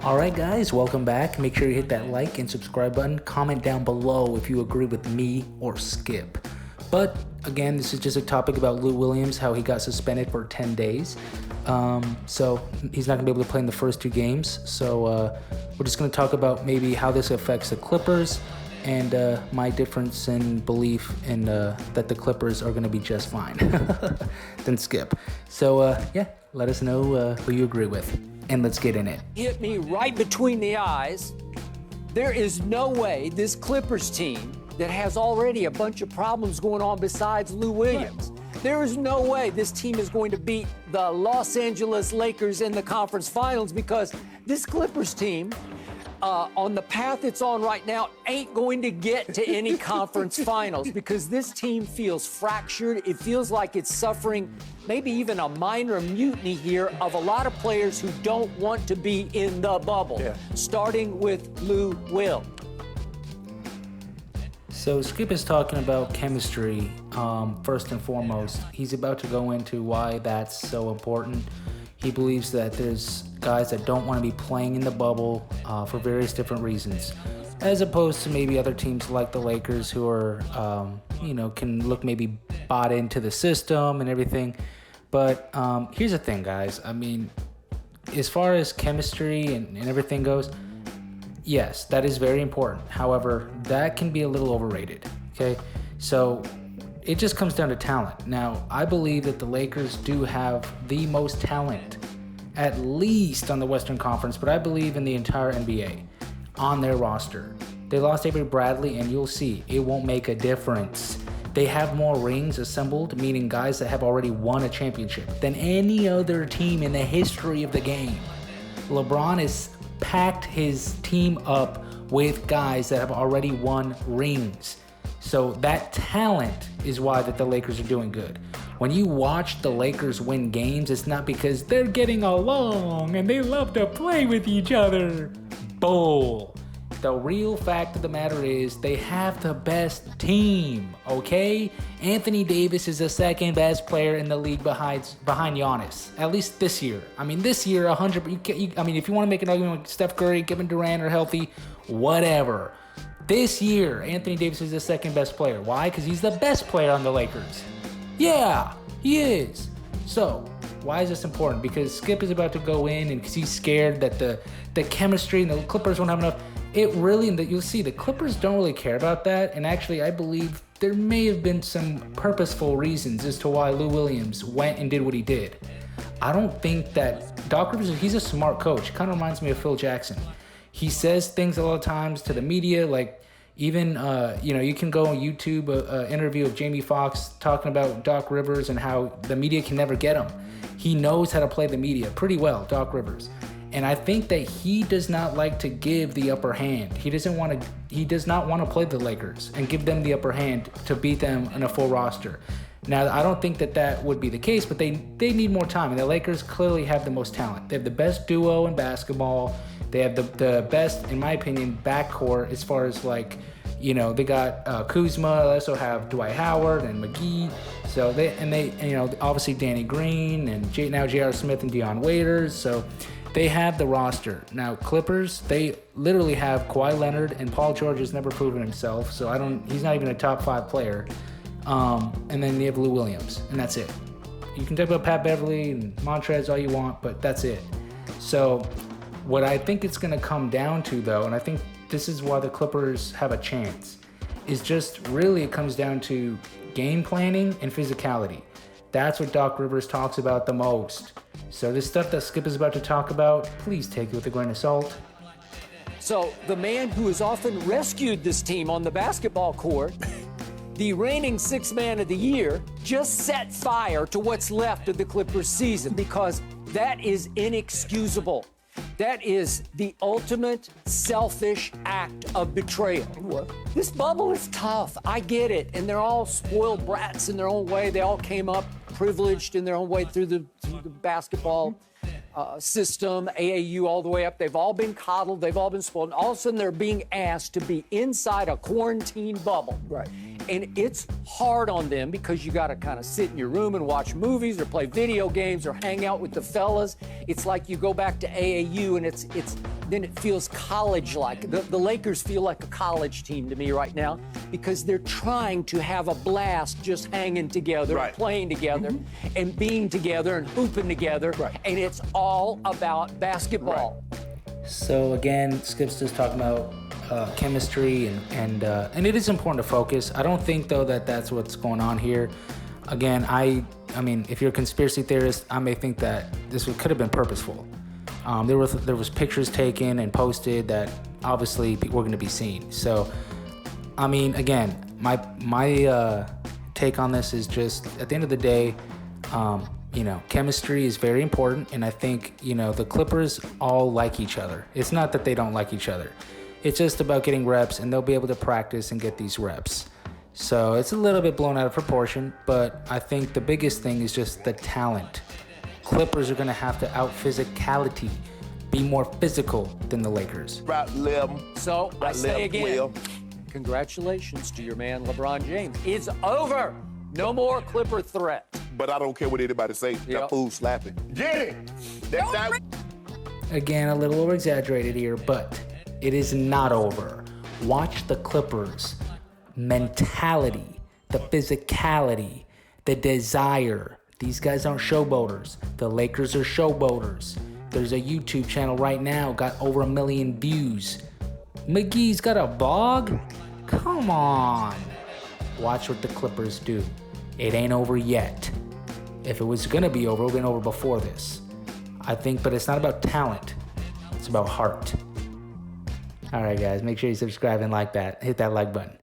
All right, guys, welcome back. Make sure you hit that like and subscribe button. Comment down below if you agree with me or Skip. But again, this is just a topic about Lou Williams, how he got suspended for 10 days. So he's not going to be able to play in the first two games. So we're just going to talk about maybe how this affects the Clippers and my difference in belief in that the Clippers are going to be just fine. Then Skip. So yeah, let us know who you agree with. And let's get in it. Hit me right between the eyes. There is no way this Clippers team that has already a bunch of problems going on besides Lou Williams, there is no way this team is going to beat the Los Angeles Lakers in the conference finals, because this Clippers team, on the path it's on right now, ain't going to get to any conference finals, because this team feels fractured. It feels like it's suffering maybe even a minor mutiny here of a lot of players who don't want to be in the bubble, starting with Lou Will. So Skip is talking about chemistry first and foremost. He's about to go into why that's so important. He believes that there's guys that don't want to be playing in the bubble for various different reasons, as opposed to maybe other teams like the Lakers who are, can look maybe bought into the system and everything. But here's the thing, guys. I mean, as far as chemistry and everything goes, yes, that is very important. However, that can be a little overrated, okay? So it just comes down to talent. Now, I believe that the Lakers do have the most talent, at least on the Western Conference, but I believe in the entire NBA on their roster. They lost Avery Bradley, and you'll see, it won't make a difference. They have more rings assembled, meaning guys that have already won a championship, than any other team in the history of the game. LeBron has packed his team up with guys that have already won rings. So that talent is why that the Lakers are doing good. When you watch the Lakers win games, it's not because they're getting along and they love to play with each other. Bull. The real fact of the matter is they have the best team, okay? Anthony Davis is the second best player in the league behind Giannis, at least this year. I mean, this year, 100. If you want to make an argument with Steph Curry, Kevin Durant are healthy, whatever. This year, Anthony Davis is the second best player. Why? Because he's the best player on the Lakers. Yeah, he is. So, why is this important? Because Skip is about to go in, and because he's scared that the chemistry and the Clippers won't have enough. It really, you'll see, the Clippers don't really care about that. And actually, I believe there may have been some purposeful reasons as to why Lou Williams went and did what he did. I don't think that Doc Rivers, he's a smart coach. Kind of reminds me of Phil Jackson. He says things a lot of times to the media, like even, you can go on YouTube, an interview of Jamie Foxx talking about Doc Rivers and how the media can never get him. He knows how to play the media pretty well, Doc Rivers. And I think that he does not like to give the upper hand. He does not want to play the Lakers and give them the upper hand to beat them in a full roster. Now, I don't think that would be the case, but they need more time. And the Lakers clearly have the most talent. They have the best duo in basketball. They have the best, in my opinion, backcourt as far as they got Kuzma. They also have Dwight Howard and McGee. So they obviously Danny Green and now J.R. Smith and Deion Waiters. So they have the roster. Now, Clippers, they literally have Kawhi Leonard, and Paul George has never proven himself, so he's not even a top 5 player. And then you have Lou Williams, and that's it. You can talk about Pat Beverly and Montrez all you want, but that's it. So what I think it's going to come down to, though, and I think this is why the Clippers have a chance, is just really it comes down to game planning and physicality. That's what Doc Rivers talks about the most. So this stuff that Skip is about to talk about, please take it with a grain of salt. So the man who has often rescued this team on the basketball court, the reigning sixth man of the year, just set fire to what's left of the Clippers season, because that is inexcusable. That is the ultimate selfish act of betrayal. What? This bubble is tough. I get it. And they're all spoiled brats in their own way. They all came up privileged in their own way through the basketball system, AAU all the way up. They've all been coddled. They've all been spoiled. And all of a sudden, they're being asked to be inside a quarantine bubble. Right. And it's hard on them because you got to kind of sit in your room and watch movies or play video games or hang out with the fellas. It's like you go back to AAU and then it feels college-like. The Lakers feel like a college team to me right now because they're trying to have a blast just hanging together, Right. and playing together, and being together and hooping together. Right. And it's all about basketball. So again, Skip's just talking about chemistry, and it is important to focus. I don't think though that that's what's going on here. Again, I mean, if you're a conspiracy theorist, I may think that this could have been purposeful. There was pictures taken and posted that obviously were going to be seen. So, I mean, again, my take on this is just at the end of the day, chemistry is very important, and I think the Clippers all like each other. It's not that they don't like each other. It's just about getting reps, and they'll be able to practice and get these reps. So it's a little bit blown out of proportion, but I think the biggest thing is just the talent. Clippers are going to have to out-physicality, be more physical than the Lakers. Right limb. So I Right say limb, again, Will. congratulations to your man LeBron James. It's over. No more Clipper threat. But I don't care what anybody say. Yep. That fool slapping. Get it. That Again, a little over-exaggerated here, but it is not over. Watch the Clippers' mentality, the physicality, the desire. These guys aren't showboaters. The Lakers are showboaters. There's a YouTube channel right now, got over 1 million views. McGee's got a blog? Come on. Watch what the Clippers do. It ain't over yet. If it was gonna be over, it would have been over before this. I think, but it's not about talent. It's about heart. All right, guys, make sure you subscribe and like that. Hit that like button.